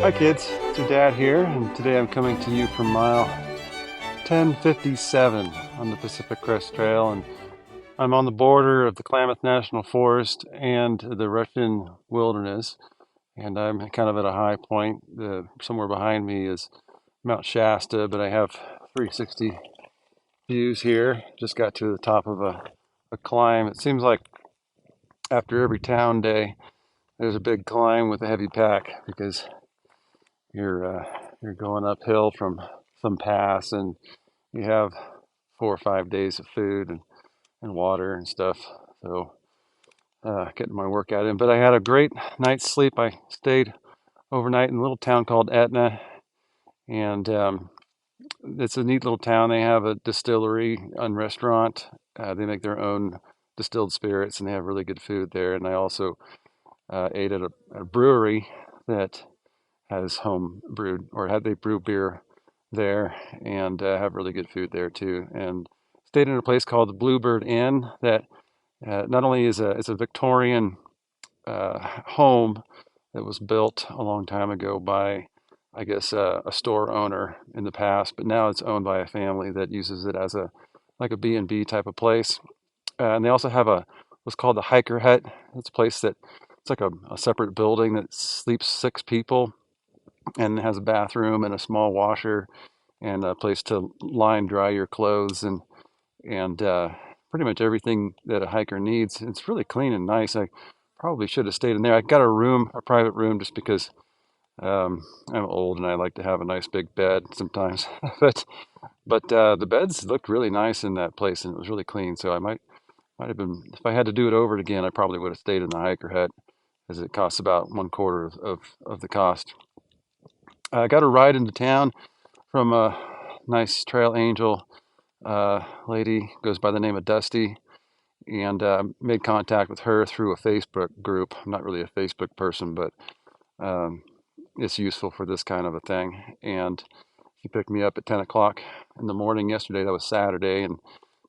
Hi kids, it's your dad here, and today I'm coming to you from mile 1057 on the Pacific Crest Trail, and I'm on the border of the Klamath National Forest and the Russian Wilderness, and I'm kind of at a high point. Somewhere behind me is Mount Shasta, but I have 360 views here. Just got to the top of a climb. It seems like after every town day, there's a big climb with a heavy pack because you're going uphill from some pass, and you have 4 or 5 days of food and water and stuff. So getting my workout in. But I had a great night's sleep. I stayed overnight in a little town called Etna, and it's a neat little town. They have a distillery and restaurant. They make their own distilled spirits, and they have really good food there. And I also ate at a brewery that has home brewed, or had they brew beer there, and have really good food there too. And stayed in a place called the Bluebird Inn that not only is it's a Victorian home that was built a long time ago by, I guess, a store owner in the past, but now it's owned by a family that uses it as a like a B&B type of place. And they also have a what's called the hiker hut. It's a place that it's like a separate building that sleeps 6 people, and it has a bathroom and a small washer and a place to line dry your clothes and pretty much everything that a hiker needs. It's really clean and nice. I probably should have stayed in there. I got a private room, just because I'm old and I like to have a nice big bed sometimes. but the beds looked really nice in that place, and it was really clean. So I might have been, if I had to do it over again, I probably would have stayed in the hiker hut, as it costs about one quarter of the cost. I got a ride into town from a nice trail angel lady, goes by the name of Dusty, and made contact with her through a Facebook group. I'm not really a Facebook person, but um, it's useful for this kind of a thing. And she picked me up at 10 o'clock in the morning yesterday. That was Saturday, and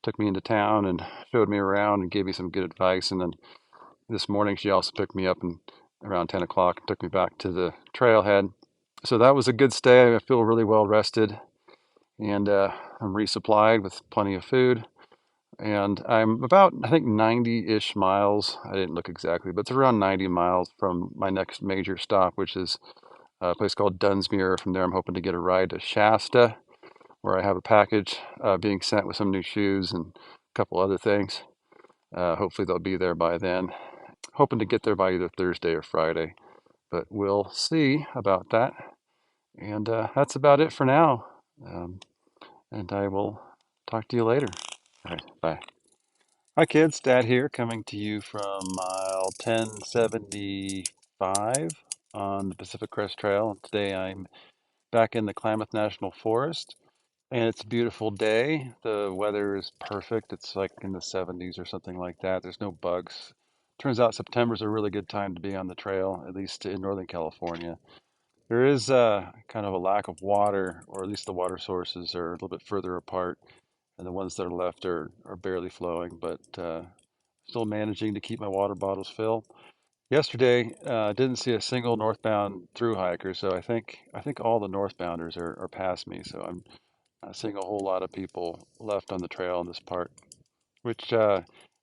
took me into town and showed me around and gave me some good advice. And then this morning she also picked me up and around 10 o'clock and took me back to the trailhead. So that was a good stay. I feel really well rested, and I'm resupplied with plenty of food. And I'm about, I think, 90-ish miles. I didn't look exactly, but it's around 90 miles from my next major stop, which is a place called Dunsmuir. From there, I'm hoping to get a ride to Shasta, where I have a package being sent with some new shoes and a couple other things. Hopefully, they'll be there by then. Hoping to get there by either Thursday or Friday, but we'll see about that. And that's about it for now. Um, and I will talk to you later. All right, bye. Hi kids, Dad here, coming to you from mile 1075 on the Pacific Crest Trail. Today I'm back in the Klamath National Forest, and it's a beautiful day. The weather is perfect. It's like in the 70s or something like that. There's no bugs. Turns out September's a really good time to be on the trail, at least in Northern California. There is kind of a lack of water, or at least the water sources are a little bit further apart, and the ones that are left are barely flowing, but still managing to keep my water bottles filled. Yesterday, didn't see a single northbound through hiker, so I think all the northbounders are past me. So I'm not seeing a whole lot of people left on the trail in this part, which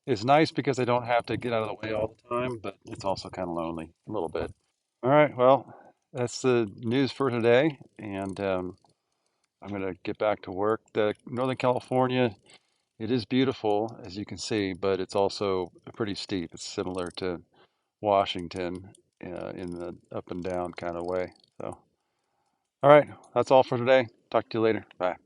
is nice because I don't have to get out of the way all the time, but it's also kind of lonely a little bit. All right, well, that's the news for today, and I'm gonna get back to work. The Northern California, it is beautiful, as you can see, but it's also pretty steep. It's similar to Washington in the up and down kind of way. So, all right, that's all for today. Talk to you later. Bye.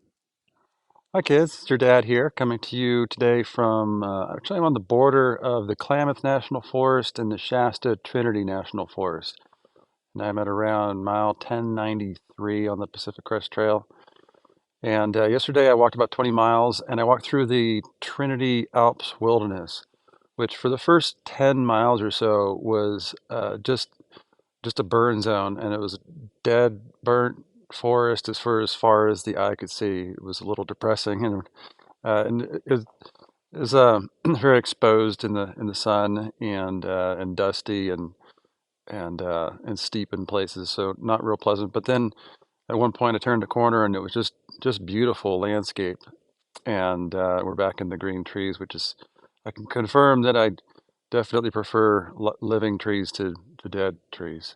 Hi, kids. It's your dad here, coming to you today from, actually, I'm on the border of the Klamath National Forest and the Shasta Trinity National Forest. And I'm at around mile 1093 on the Pacific Crest Trail. And yesterday I walked about 20 miles, and I walked through the Trinity Alps Wilderness, which for the first 10 miles or so was just a burn zone, and it was dead, burnt forest as far as the eye could see. It was a little depressing, and it was very exposed in the sun and dusty and steep in places, so not real pleasant. But then at one point, I turned a corner, and it was just beautiful landscape, and we're back in the green trees, which is I can confirm that I definitely prefer living trees to dead trees.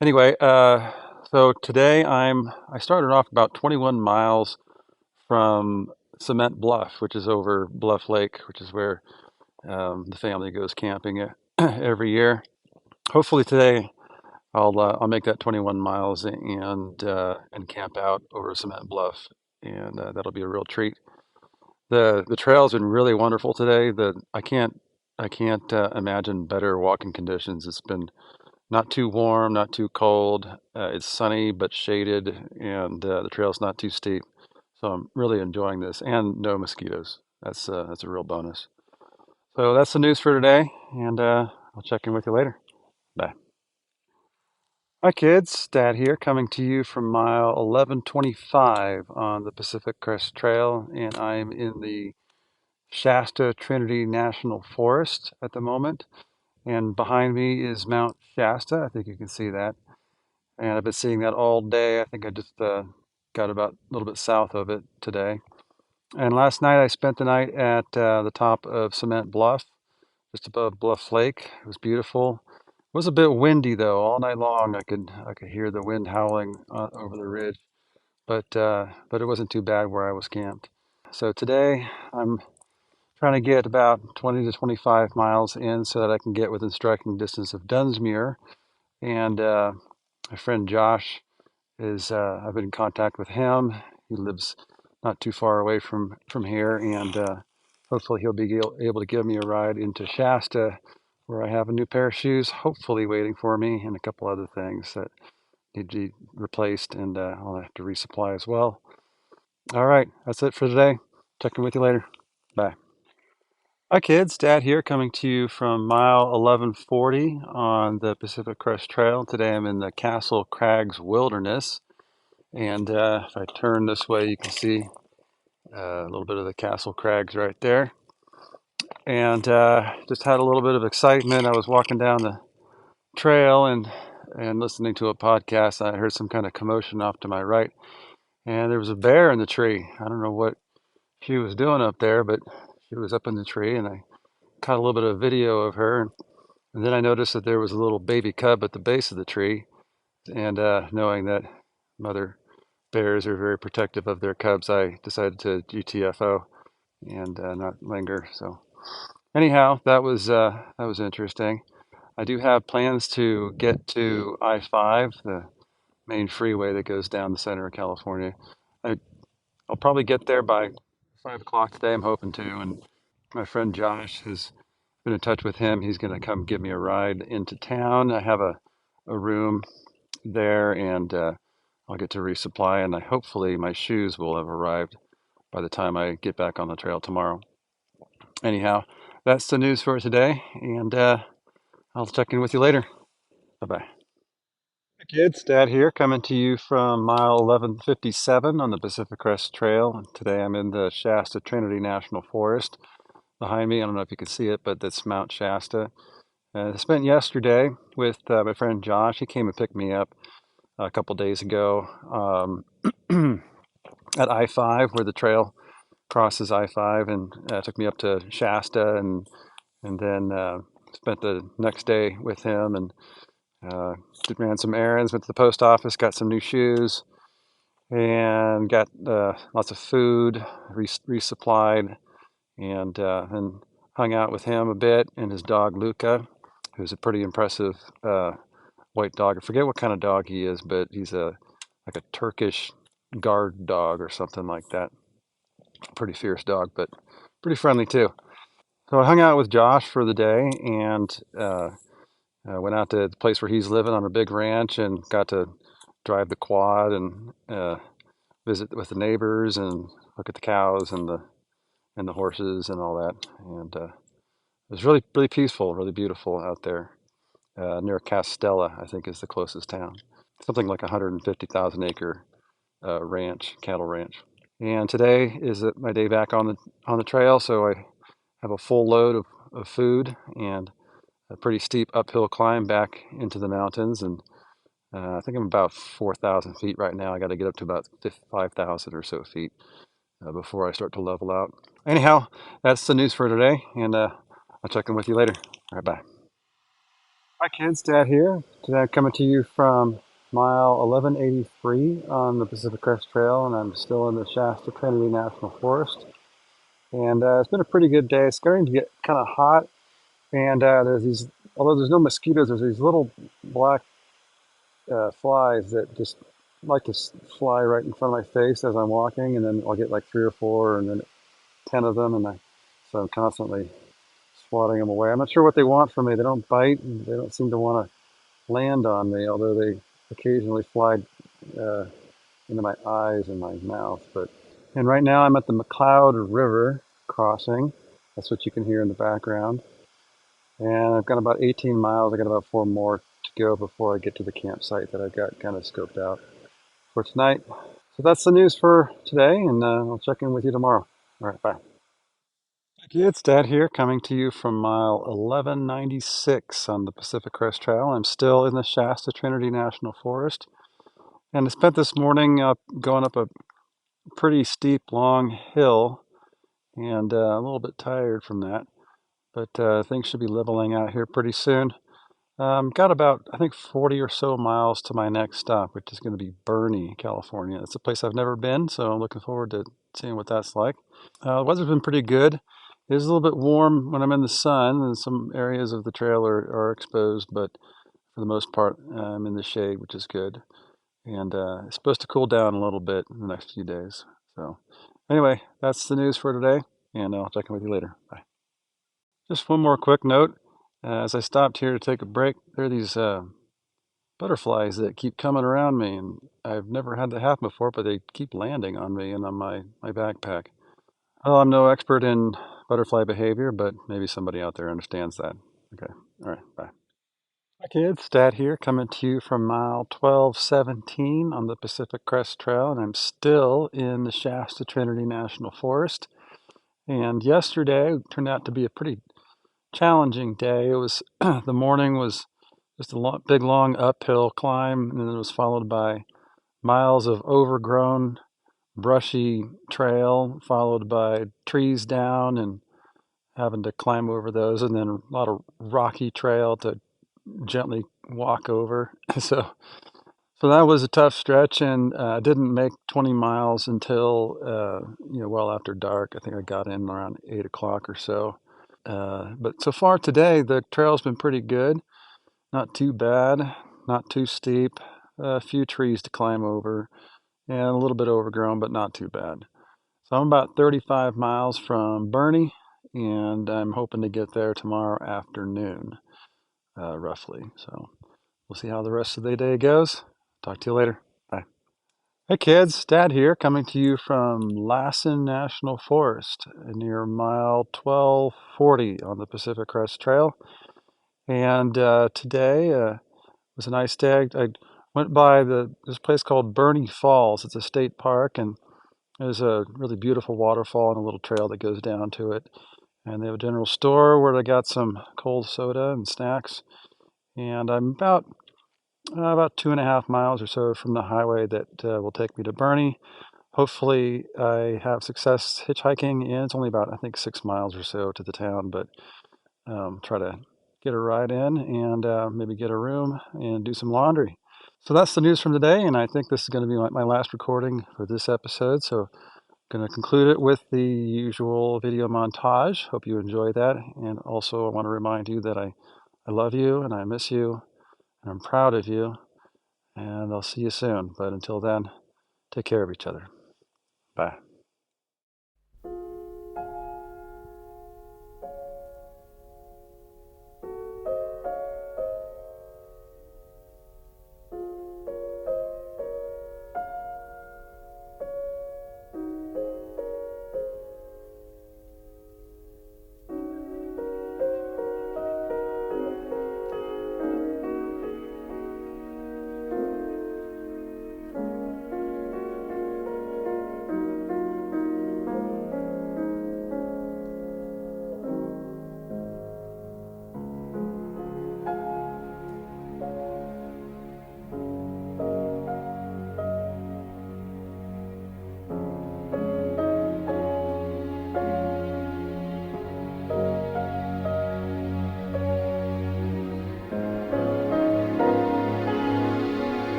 Anyway, so today I started off about 21 miles from Cement Bluff, which is over Bluff Lake, which is where the family goes camping every year. Hopefully today I'll make that 21 miles and camp out over Cement Bluff, and that'll be a real treat. The trail's been really wonderful today. The I can't imagine better walking conditions. It's been not too warm, not too cold. It's sunny but shaded, and the trail's not too steep. So I'm really enjoying this, and no mosquitoes. That's a real bonus. So that's the news for today, and I'll check in with you later. Bye. Hi, kids. Dad here, coming to you from mile 1125 on the Pacific Crest Trail, and I'm in the Shasta Trinity National Forest at the moment. And behind me is Mount Shasta. I think you can see that. And I've been seeing that all day. I think I just got about a little bit south of it today. And last night I spent the night at the top of Cement Bluff, just above Bluff Lake. It was beautiful. It was a bit windy though. All night long I could hear the wind howling over the ridge, but it wasn't too bad where I was camped. So today I'm trying to get about 20 to 25 miles in so that I can get within striking distance of Dunsmuir. And my friend Josh is I've been in contact with him. He lives not too far away from here, and hopefully he'll be able to give me a ride into Shasta, where I have a new pair of shoes, hopefully waiting for me, and a couple other things that need to be replaced, and I'll have to resupply as well. All right, that's it for today. Check in with you later. Bye. Hi, kids. Dad here, coming to you from mile 1140 on the Pacific Crest Trail. Today I'm in the Castle Crags Wilderness. And if I turn this way, you can see a little bit of the Castle Crags right there. And just had a little bit of excitement. I was walking down the trail and listening to a podcast. I heard some kind of commotion off to my right, and there was a bear in the tree. I don't know what she was doing up there, but she was up in the tree, and I caught a little bit of video of her. And then I noticed that there was a little baby cub at the base of the tree, and knowing that mother bears are very protective of their cubs, I decided to GTFO and not linger. So anyhow, that was interesting. I do have plans to get to I-5, the main freeway that goes down the center of California. I, I'll probably get there by 5 o'clock today. I'm hoping to, and my friend Josh has been in touch with him. He's going to come give me a ride into town. I have a room there, and I'll get to resupply, and hopefully my shoes will have arrived by the time I get back on the trail tomorrow. Anyhow, that's the news for today, and I'll check in with you later. Bye bye. Hey kids, Dad here, coming to you from mile 1157 on the Pacific Crest Trail. Today I'm in the Shasta Trinity National Forest. Behind me, I don't know if you can see it, but that's Mount Shasta. I spent yesterday with my friend Josh. He came and picked me up a couple days ago at I-5, where the trail crosses I-5, and took me up to Shasta, and then spent the next day with him, and ran some errands, went to the post office, got some new shoes, and got lots of food resupplied, and then hung out with him a bit and his dog Luca, who's a pretty impressive white dog. I forget what kind of dog he is, but he's a like a Turkish guard dog or something like that. Pretty fierce dog, but pretty friendly too. So I hung out with Josh for the day, and went out to the place where he's living on a big ranch, and got to drive the quad and visit with the neighbors and look at the cows and the horses and all that. And was really, really peaceful, really beautiful out there. Near Castella, I think is the closest town. Something like 150,000 acre ranch, cattle ranch. And today is my day back on the trail, so I have a full load of food and a pretty steep uphill climb back into the mountains. And I think I'm about 4,000 feet right now. I got to get up to about 5,000 or so feet before I start to level out. Anyhow, that's the news for today, and I'll check in with you later. All right, bye. Hi, kids. Dad here. Today I'm coming to you from mile 1183 on the Pacific Crest Trail, and I'm still in the Shasta Trinity National Forest. And it's been a pretty good day. It's starting to get kind of hot, and there's these, although there's no mosquitoes, there's these little black flies that just like to fly right in front of my face as I'm walking, and then I'll get like three or four, and then 10 of them, so I'm constantly swatting them away. I'm not sure what they want from me. They don't bite, and they don't seem to want to land on me, although they occasionally fly uh, into my eyes and my mouth. And right now I'm at the McCloud River crossing. That's what you can hear in the background. And I've got about 18 miles. I got about 4 more to go before I get to the campsite that I've got kind of scoped out for tonight. So that's the news for today, and I'll check in with you tomorrow. All right, bye. Hey, it's Dad here, coming to you from mile 1196 on the Pacific Crest Trail. I'm still in the Shasta Trinity National Forest, and I spent this morning going up a pretty steep, long hill, and a little bit tired from that. But things should be leveling out here pretty soon. Got about, I think, 40 or so miles to my next stop, which is going to be Burney, California. It's a place I've never been, so I'm looking forward to seeing what that's like. The weather's been pretty good. It is a little bit warm when I'm in the sun, and some areas of the trail are exposed, but for the most part, I'm in the shade, which is good. And it's supposed to cool down a little bit in the next few days. So, anyway, that's the news for today, and I'll check in with you later. Bye. Just one more quick note. As I stopped here to take a break, there are these butterflies that keep coming around me, and I've never had that happen before, but they keep landing on me and on my backpack. Well, I'm no expert in butterfly behavior, but maybe somebody out there understands that. Okay. All right. Bye. Hi, kids. Dad here, coming to you from mile 1217 on the Pacific Crest Trail, and I'm still in the Shasta Trinity National Forest. And yesterday turned out to be a pretty challenging day. It was the morning was just a big long uphill climb, and then it was followed by miles of overgrown brushy trail, followed by trees down and having to climb over those, and then a lot of rocky trail to gently walk over. so so that was a tough stretch, and I didn't make 20 miles until well after dark. I think I got in around 8 o'clock or so. But so far today, the trail's been pretty good. Not too bad, not too steep. A few trees to climb over, and a little bit overgrown, but not too bad. So I'm about 35 miles from Burney, and I'm hoping to get there tomorrow afternoon, roughly. So we'll see how the rest of the day goes. Talk to you later. Bye. Hey kids, Dad here, coming to you from Lassen National Forest near mile 1240 on the Pacific Crest Trail. And today was a nice day. I went by this place called Burney Falls. It's a state park, and there's a really beautiful waterfall and a little trail that goes down to it. And they have a general store where I got some cold soda and snacks. And I'm about 2.5 miles or so from the highway that will take me to Burney. Hopefully, I have success hitchhiking, and it's only about, I think, 6 miles or so to the town, but try to get a ride in and maybe get a room and do some laundry. So that's the news from today, and I think this is going to be my last recording for this episode. So I'm going to conclude it with the usual video montage. Hope you enjoy that. And also, I want to remind you that I love you and I miss you and I'm proud of you. And I'll see you soon. But until then, take care of each other. Bye.